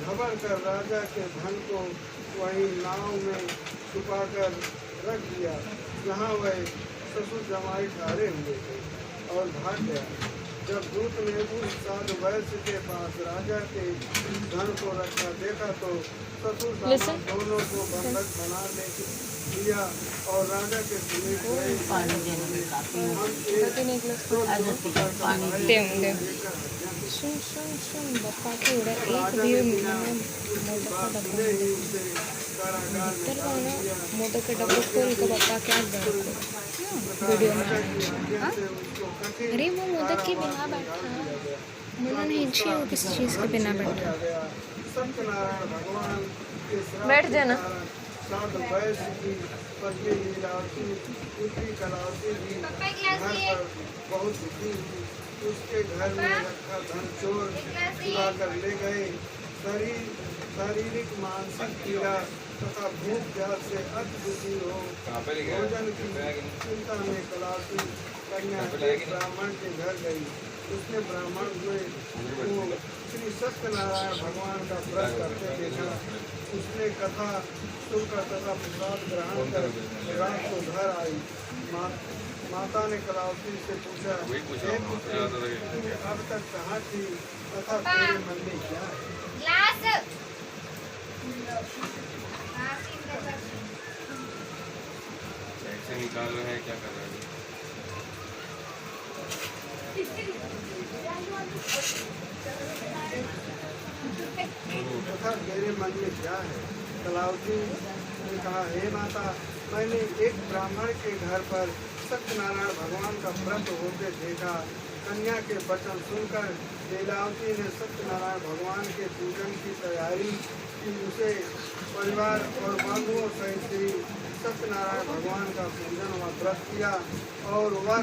घबरा कर राजा के धन को वहीं नाव में छुपाकर रख दिया जहाँ वह ससुर जमाई ठहरे हुए थे और भाग गया। जब दूत ने उस साधु वैश्य के पास राजा के धन को रखा देखा तो ससुर दोनों को बंधक बना लिया और राजा के समीप गए। बापा के उड़ा एक भी मोदक के डब्बे खोल के बापा क्या वीडियो में। अरे वो मोदक के बिना बैठा, मुझे नहीं चाहिए वो किसी चीज़ के बिना बैठा। सत्यनारायण भगवान के बैठ जाना। साधु वैश्य की पतली लीलावती पुत्री कलावती भी घर पर बहुत दुखी हुई। उसके घर में रखा धन चोर चुरा कर ले गए। शारीरिक मानसिक पीड़ा तथा भूख प्यास से अति दुखी हो भोजन की चिंता में कलावती कन्या एक ब्राह्मण के घर गई। उसने ब्राह्मण हुए को श्री सत्यनारायण भगवान का व्रत करते देखा। उसने कथा सुनकर तथा प्रसाद ग्रहण कर रात को घर आई। माता ने कलावती से पूछा, हे पुत्री, तुम अब तक कहाँ थी तथा तेरे मन में क्या है? निकाल रहे हैं, क्या कर रहे हैं? तथा मेरे मन में क्या है? कलावती ने कहा, हे माता, मैंने एक ब्राह्मण के घर पर सत्यनारायण भगवान का व्रत होते देखा। कन्या के वचन सुनकर लीलावती ने सत्यनारायण भगवान के पूजन की तैयारी की। उसे परिवार और बंधुओं सहित श्री सत्यनारायण भगवान का पूजन व व्रत किया और वर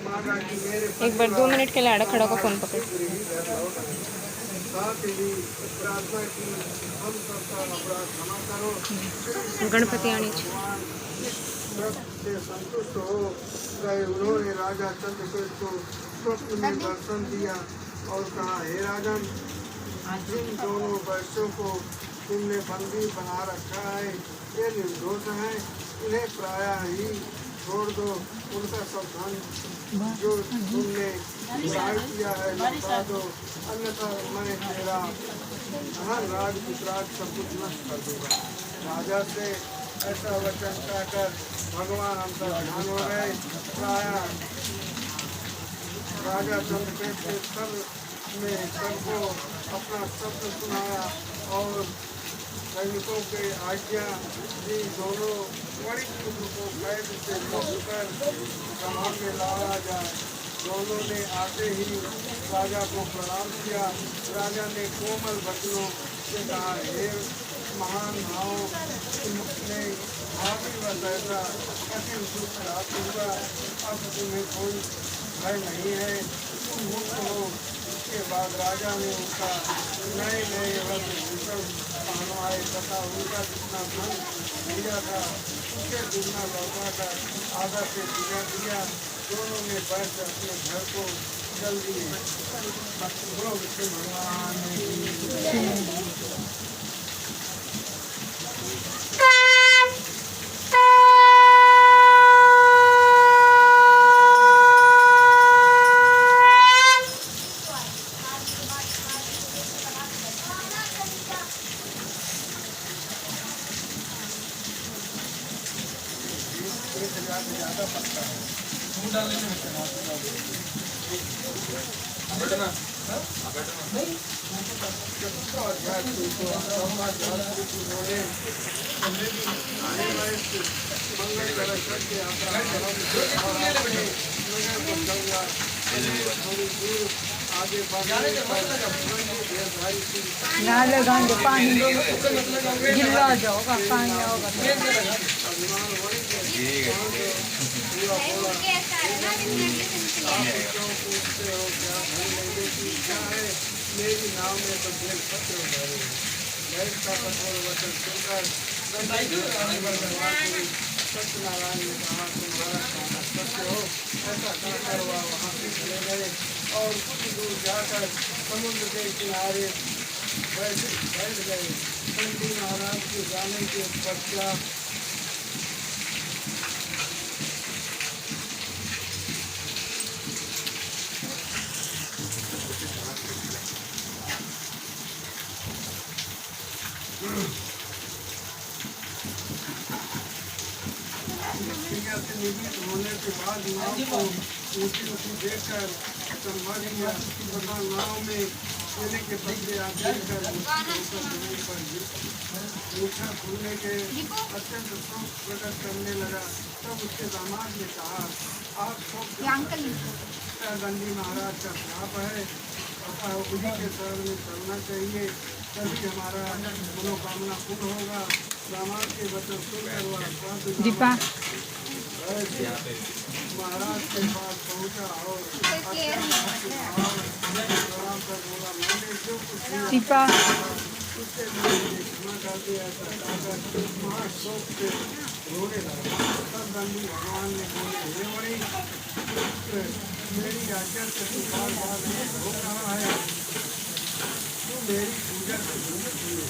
मांगा कि मेरे एक बार 2 मिनट के लिए आड़ा खड़ा का फोन पकड़। साथ ही प्रार्थना की, हम सबका अपराध क्षमा करो। गणपति आने भगवान इस व्रत से संतुष्ट हो गए। उन्होंने राजा चंद्रकेतु को स्वप्न में दर्शन दिया और कहा, हे राजन, जिन दोनों वैश्यों को तुमने बंदी बना रखा है ये निर्दोष हैं। इन्हें प्रायः ही छोड़ दो। उनका सब धन जो तुमने लुटाई किया है लौटा दो, अन्यथा मैं तेरा धन राज गुजरात सब कुछ नष्ट कर दूंगा। राजा से ऐसा वचन कहकर भगवान अंतर ध्यान हो गए। प्रायः राजा चंद्रकेतु के सब में सबको अपना शब्द सुनाया और सैनिकों के आज्ञा दी। दोनों बड़ी पुत्र को कैद से मुक्त कर कमान में लाया जाए। दोनों ने आते ही राजा को प्रणाम किया। राजा ने कोमल वचनों से कहा, हे महान भाव, तुमने भाभी व ऐसा कठिन दुख प्राप्त हुआ। अब तुम्हें कोई भय नहीं है, तुम मुक्त हो। उसके बाद राजा ने उनका नए नए वस्त्र पहनवाए तथा उनका जितना धन दिया था उसके दुगना लौटा कर आधा से दिया दिया। दोनों ने बैठ अपने घर को चल दिए। भगवान नाले गांजे पानी गिल्ला जाओगा, पानी आओगा। मेरी नाव में तो बेल पत्र उतारे। बैठ का कठोर वचन सुनकर सत्यनारायण ने कहा, तुम्हारा कहना सत्य हो। ऐसा कहकर वह वहाँ से चले गए और कुछ दूर जाकर समुद्र के किनारे बैठ गए। चंडी महाराज के जाने के पश्चात निवृत्त होने के बाद नाव को ऊँची ऊँची देखकर संभाल लिया तथा नाव में सोने के बदले आप देखकर ऊँचा खुलने के अत्यंत शोक प्रकट करने लगा। तब उसके दामाद ने कहा, आप शोक दंडी महाराज का श्राप है, उन्हीं के शरण में चलना चाहिए। तभी हमारा मनोकामना पूर्ण होगा। रामायण के वचन सुनकर वह साधु दीपा महाराज के पास पहुंचा और प्रणाम कर बोला, मैंने जो कुछ किया दीपा उससे मैंने क्षमा कर दिया। महाशोक से रोने लगा। तब गांधी भगवान ने बोले, हे मणि, मेरी आज्ञा से तू बार बार हो रहा है, तू मेरी पूजा से भूल गई।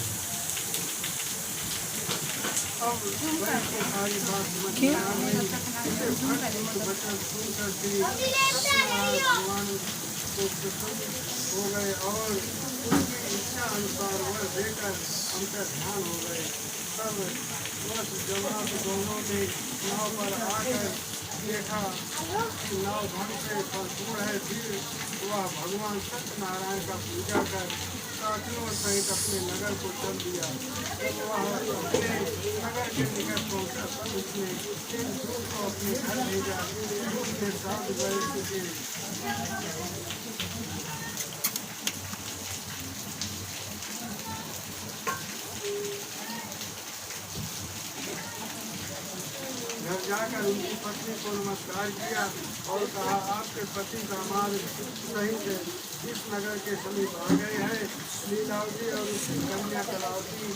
अब वह को सारी बात समझ में आ गई। इसे भक्त वचन सुनकर श्री सत्यनारायण भगवान को प्रसन्न हो गए और उनकी इच्छा अनुसार वह देकर उनका ध्यान हो गए। तब वह जवाब दोनों ने नाव पर आकर देखा कि नाव ढंग से संपूर्ण है। फिर वह भगवान सत्यनारायण का पूजा कर साथियों सहित अपने नगर को चल दिया। जब वह अपने नगर के निकट पहुंचा तब उसने एक दूत को अपने घर भेजा। उसके साथ गए चुके घर जाकर उनकी पत्नी को नमस्कार किया और कहा, आपके पति दामाद सहित इस नगर के समीप आ गए हैं। लीलावती और उसकी कन्या कलावती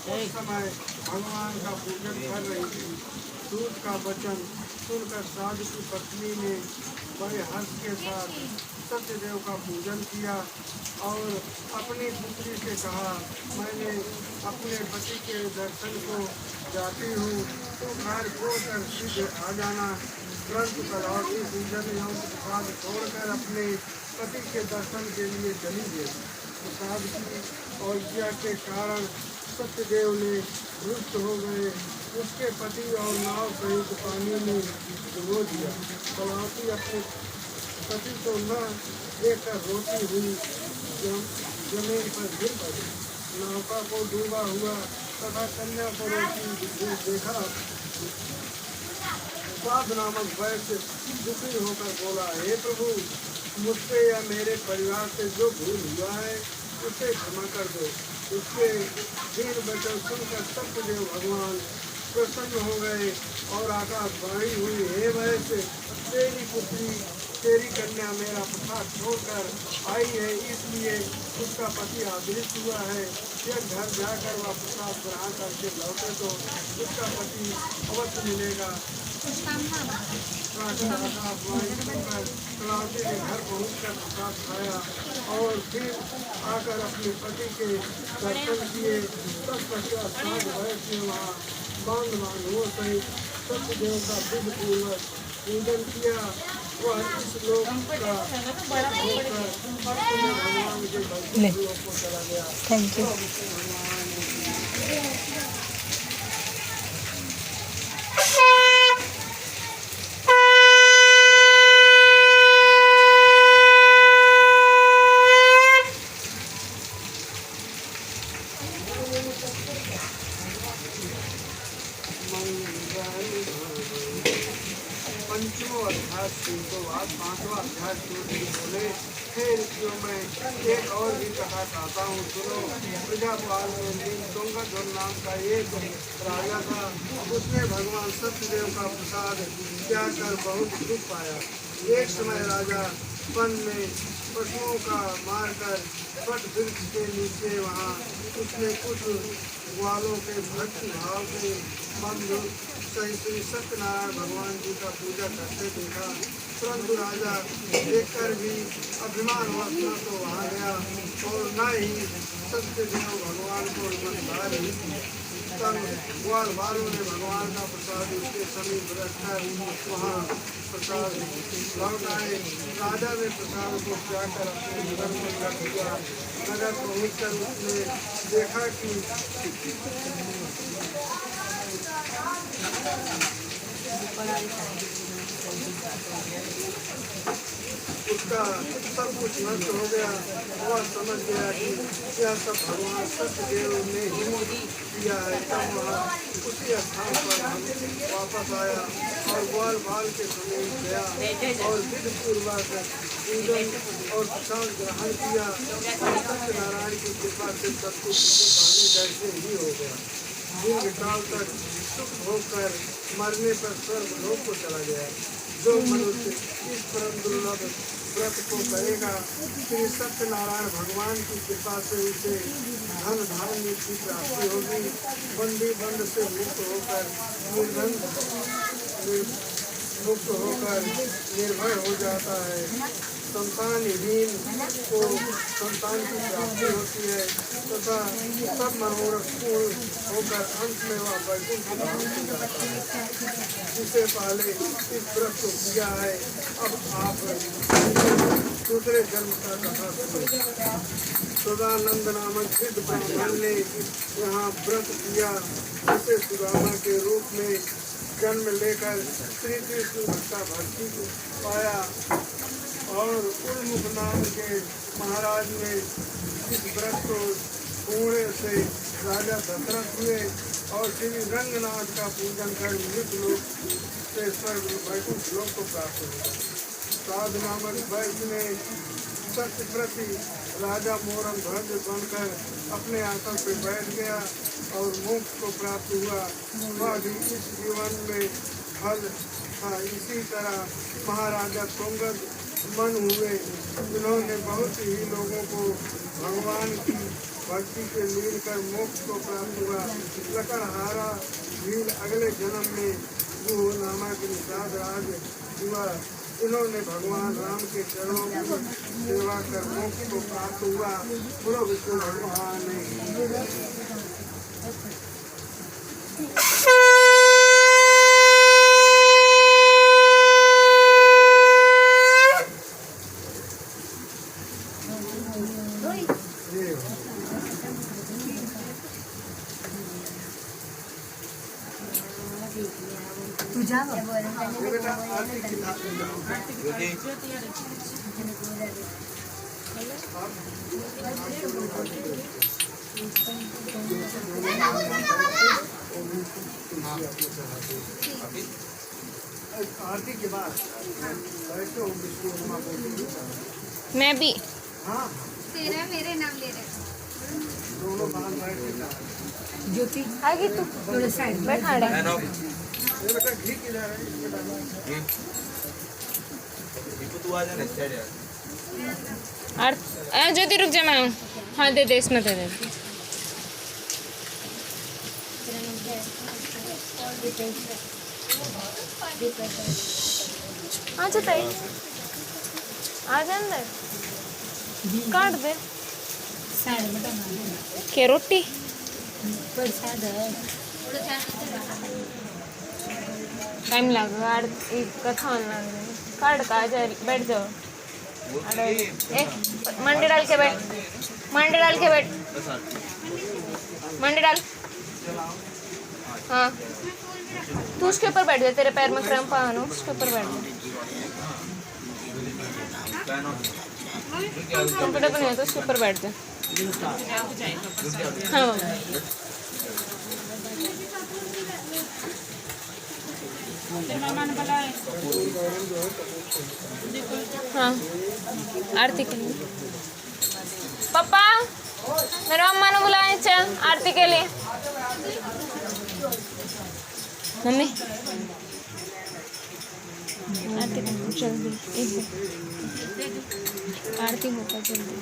उस समय भगवान का पूजन कर रही थी। दूत का वचन सुनकर साधु की पत्नी ने बड़े हर्ष के साथ सत्यदेव का पूजन किया और अपनी पुत्री से कहा, मैंने अपने पति के दर्शन को जाती हूँ, तो घर खोकर शीघ्र आ जाना। परंतु कलावती पूजन एवं प्रसाद छोड़कर अपने पति के दर्शन के लिए चली गई। प्रसाद की औज्ञा के कारण सत्यदेव ने रुष्ट हो गए। उसके पति और नाव सहित पानी में डुबो दिया। कलावती अपने पति को न देखकर रोती हुई जमीन पर गिर पड़ी। नौका को डूबा हुआ तथा कन्या को रोती देखा। स्वाद नामक वैश्य दुखी होकर बोला, हे प्रभु, मुझसे या मेरे परिवार से जो भूल हुआ है उसे क्षमा कर दो। उसके दीन वचन सुनकर सत्यदेव भगवान प्रसन्न हो गए और आकाशवाणी हुई, हे वैश्य, तेरी पुत्री तेरी कन्या मेरा प्रसाद छोड़कर आई है, इसलिए उसका पति आदृत हुआ है। यह घर जाकर वह प्रसाद ग्रहण करके लौटे तो उसका पति अवश्य मिलेगा। कलावती ने घर पहुंचकर प्रसाद खाया और फिर आकर अपने पति के दर्शन किए। तत्पश्चात साधु वैश्य ने वहाँ बांधुओं सहित सत्यदेव का विधि पूर्वक पूजन किया। वह इस लोक का होकर भगवान के भक्ति लोक को चला गया। Thank you. पंचमो अध्याय तो आज पांचवा अध्याय बोले, हे ऋषियों में एक और भी कथा चाहता हूँ, सुनो। प्रजापाल में तुंगध्वज नाम का एक राजा था। उसने भगवान सत्यदेव का प्रसाद त्याग कर बहुत दुख पाया। एक समय राजा वन में पशुओं का मारकर वट वृक्ष के नीचे वहाँ उसने कुछ ग्वालों के भक्ति भाव के बंधु सहित श्री सत्यनारायण भगवान जी का पूजा करते देखा। परंतु राजा देखकर भी अभिमान वश न तो वहाँ गया और न ही सत्यदेव भगवान को नमस्कार ही किया। तब ग्वाल वालों ने भगवान का प्रसाद उसके समीप रखकर वहाँ प्रसाद लौट आए। राजा ने प्रसाद को त्यागकर अपने नगर में रख दिया। नगर पहुँचकर उसने देखा कि उसका सब कुछ नष्ट हो गया। वह समझ गया कि यह सब भगवान सत्यदेव ने ही किया है। तब वह उसी स्थान पर वापस आया और ग्वाल बाल के समीप गया और विधि पूर्वक पूजन और प्रसाद ग्रहण किया। सत्यनारायण की कृपा से सब कुछ पाने जैसे ही हो गया। दीर्घ काल तक सुख होकर मरने पर स्वर्ग लोक को चला गया। जो मनुष्य इस परम दुर्लभ व्रत को करेगा, श्री सत्यनारायण भगवान की कृपा से उसे धन धान्य की प्राप्ति होगी। बंदी बंद से मुक्त होकर निर्भय हो जाता है। संतानहीन को संतान की प्राप्ति होती है तथा सब मनोरथ पूर्ण होकर अंत में वह वैकुंठ धाम को जाता है। जिसे पहले इस व्रत को किया है, अब आप दूसरे जन्म का कथा सुनो। सदानंद नामक सिद्ध ब्राह्मण ने यहाँ व्रत किया, जिसे सुदामा के रूप में जन्म लेकर श्री कृष्ण भक्ता भक्ति को पाया। और उन्मुख नाम के महाराज ने इस व्रत को पूर्ण से राजा दशरथ हुए और श्री रंगनाथ का पूजन कर मृत्यु लोक से स्वर्ग वैकुंठ लोक को प्राप्त हुआ। साधु नामक वैश्य ने सत्य प्रति राजा मोरम ध्वज बनकर अपने आसन पर बैठ गया और मोक्ष को प्राप्त हुआ। वह भी इस जीवन में फल था। इसी तरह महाराजा तुंगद मन हुए, जिन्होंने बहुत ही लोगों को भगवान की भक्ति से लीन कर मोक्ष को प्राप्त हुआ। लकड़हारा भील अगले जन्म में गुह नामक निषाद राज हुआ। इन्होंने भगवान राम के चरणों की सेवा कर मोक्ष को प्राप्त हुआ। बोलो विष्णु भगवान ने। बेटा आरती की आरती के बाद बैठो विष्णु नमा बोलेंगे। मैं भी हाँ तेरा मेरे नाम ले रहे दोनों बाहर बैठ के ज्योति आगे तू थोड़े साइड बैठा ये बेटा घी किधर है? तू आ जाना साइड यार। और ज्योति रुक जा, मैं हूँ। हाँ दे दे, इसमें दे दे। अच्छा ताई आ जा अंदर, काट दे साइड में डालना के रोटी प्रसाद है। टाइम लगेगा और कथा लगे। काट का आ जा, बैठ जाओ। ए मंडे डाल के बैठ, मंडे डाल के बैठ, मंडे डाल। हाँ तू उसके ऊपर बैठ जा, तेरे पैर में क्रैम्प आ ना, उसके ऊपर बैठ जा। कंफर्टेबल नहीं है तो उसके ऊपर बैठ जा। हाँ हाँ आरती के लिए पापा, मेरे अम्मा ने बुलाया चा आरती के लिए। मम्मी आरती करना जल्दी, एक आरती होगा जल्दी।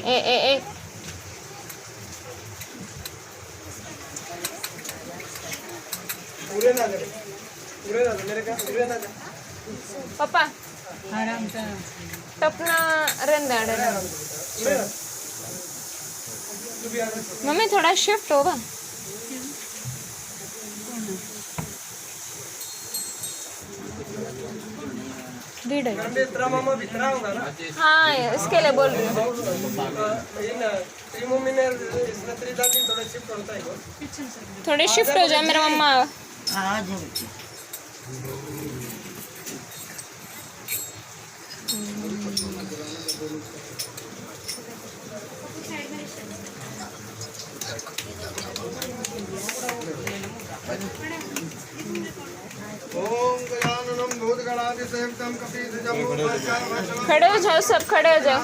ए ए ए पूरे ना दे, पूरे ना दे, मेरे का पूरे ना दे। पापा आराम से टपना रंदा मम्मी थोड़ा शिफ्ट होगा। भीड़ है। गंभीर त्रामा भितरा होगा ना। हाँ इसके लिए बोल रही हूँ। इन त्रिमुमी ने इसने त्रिदानी थोड़ा शिफ्ट होता है को। थोड़े शिफ्ट हो जाए मेरा मम्मा। ओम गजाननम भूतगणादिसेवितं कपिध्वजं खड़े हो जाओ, सब खड़े हो जाओ।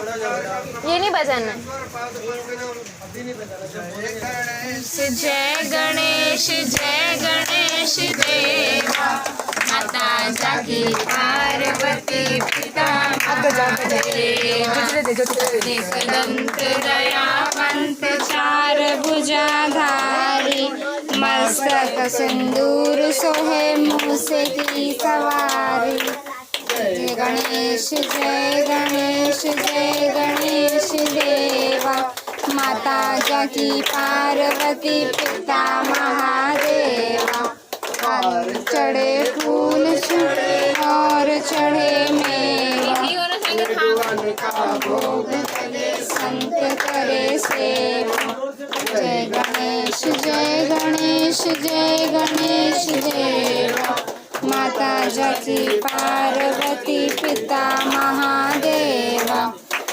ये नहीं बजाना है। जय गणेश देवा, माता जाकी पार्वती पिता दंत दयावंत चार भुजाधारी, मस्तक सिंदूर सोहे मूसे की सवारी। जय गणेश देवा, माता जाकी पार्वती पिता महादेवा। और चढ़े फूल और चढ़े मेवा, का भोग लगे संत करे सेवा। जय गणेश देवा, माता जाकी पार्वती पिता महादेवा।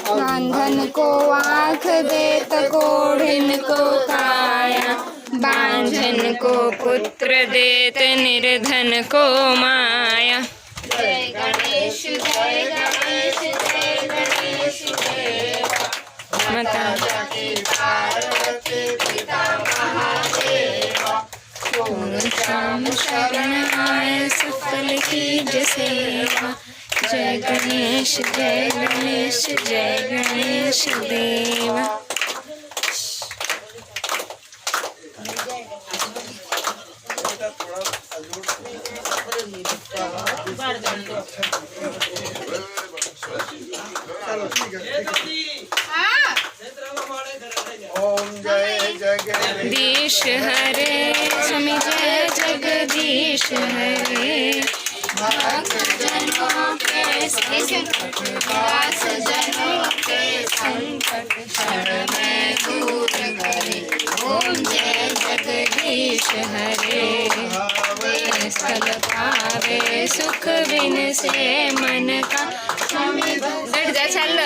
अंधन को आँख देत कोढ़िन को काया, बांझन को पुत्र देत निर्धन को माया। जय गणेश देवा, माता जाकी पार्वती पिता महादेवा। श्याम शरण आए सुफल की सेवा। जय गणेश देवा। चलो ठीक है। ओम जय जगदीश हरे, स्वामी जय जगदीश हरे। भक्तजनों के संकट क्षण में दूर करे। ओम जय जगदीश हरे। स्थल पावे सुख बिन से मन का, स्वामी बैठ जा चल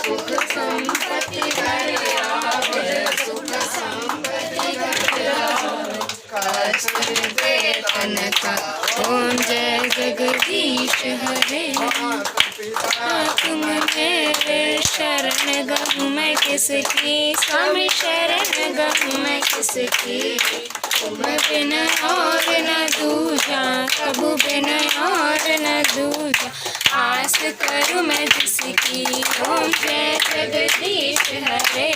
सुख संपत्ति घर आवे, सुख संपत्ति घर आवे, कष्ट वेदन का। ओम जय जगदीश हरे। तुम मेरे शरण गहूँ मैं किसकी, स्वामी शरण गहूँ मैं किसकी। तुम बिन और न दूजा, कबू बिन और न दूजा, आस करूँ मैं जिसकी। ओम जय जगदीश हरे।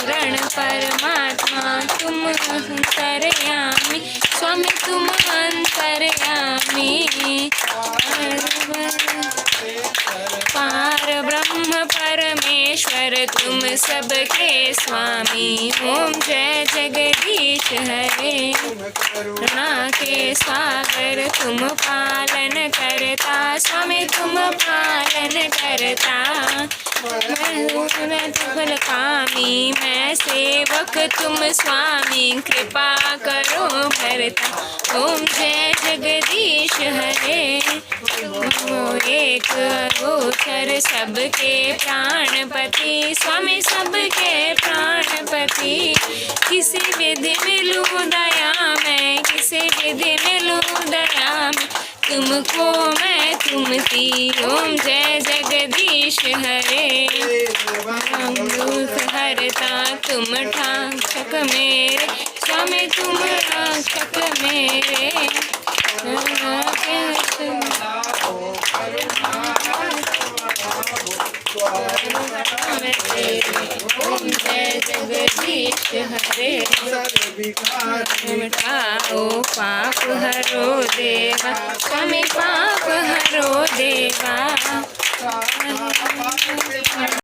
रण परमात्मा तुम अंतर्यामी, स्वामी तुम अंतर्यामी। पार ब्रह्म परमेश्वर तुम सबके स्वामी। ओम जय जगदीश हरे। करुणा के सागर तुम पालन करता, स्वामी तुम पालन करता। मैं तुम कामी, मैं सेवक तुम स्वामी, कृपा करो भरता। ओम जय जगदीश हरे। एक गोचर सबके प्राणपति, स्वामी सबके प्राणपति। किसी विधि मिलूं दया मैं, किसी विधि मिलूं दया मैं, तुमको मैं तुम थी। ओम जय जगदीश हरे। दुख हरता तुम ठाक मेरे, स्वामी तुम रक्षक मेरे। ओम जय जगदीश हरे। मिटाओ पाप हरो देवा, स्वामी पाप हरो देवा।